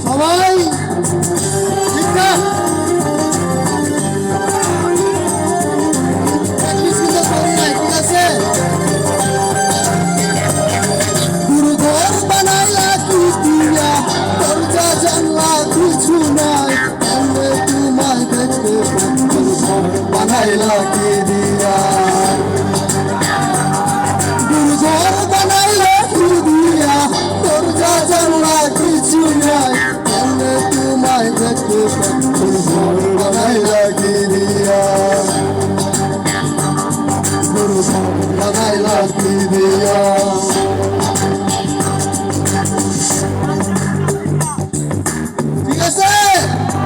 সবাই ঠিকঠাক ঠিক আছে। গুরু ঘর বানাইলা কি দিয়া দরজা জানলা কিছু নাই তোমায় দেখতে গুরু ঘর বানাইলা কি দিয়া গুরু ঘর বানাইলা কি দিয়া দরজা জানলা কিছু নাই তোমায় দেখতে গুরু ঘর বানাইলা কি দিয়া গুরু ঘর বানাইলা কি দিয়া। ঠিক আছে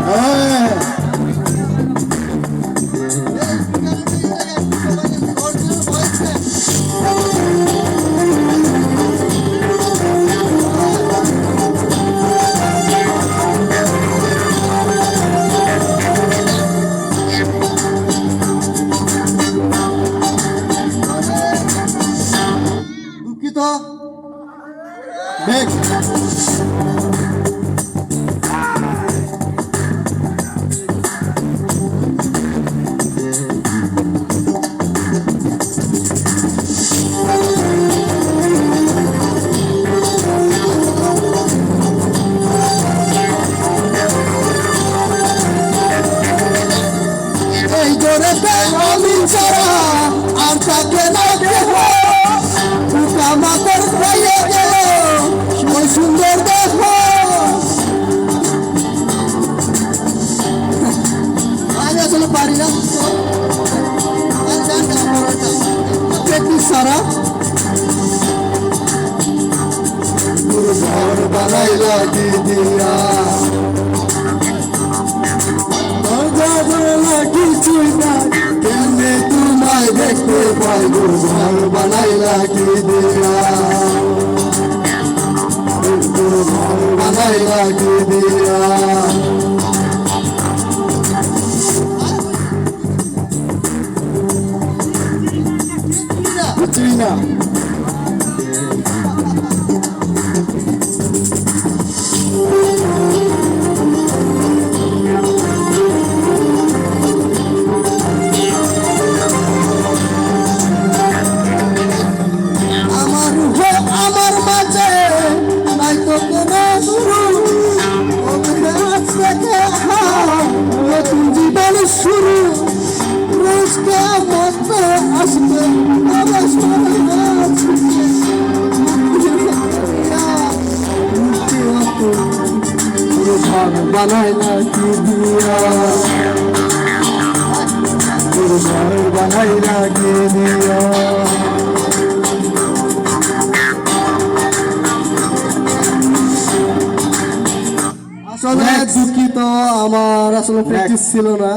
হ্যাঁ দুঃখিত নেক্সট এই জোরেতে আমি ছাড়া আর থাকে না কেহ আমাদের হয়ে গেল ওই সুন্দর দেখো আমি আসলে পারি না প্র্যাকটিস সারা গুরু ঘর বানাইলা কি দিয়া কিছু না কেমনে তোমায় দেখতে পাই গুরু ঘর বানাইলা কি দিয়া গুরু ঘর বানাইলা কি দিয়া। বুঝছি না আমার মাঝে নাই তো কোনো গুরু নতুন জীবন শুরু রোজকে মতো আসবে গুরু ঘর বানাইলা কি দিয়া গুরু ঘর বানাইলা কি দিয়া। আসলে দুঃখিত আমার আসলে প্র্যাকটিস ছিল না।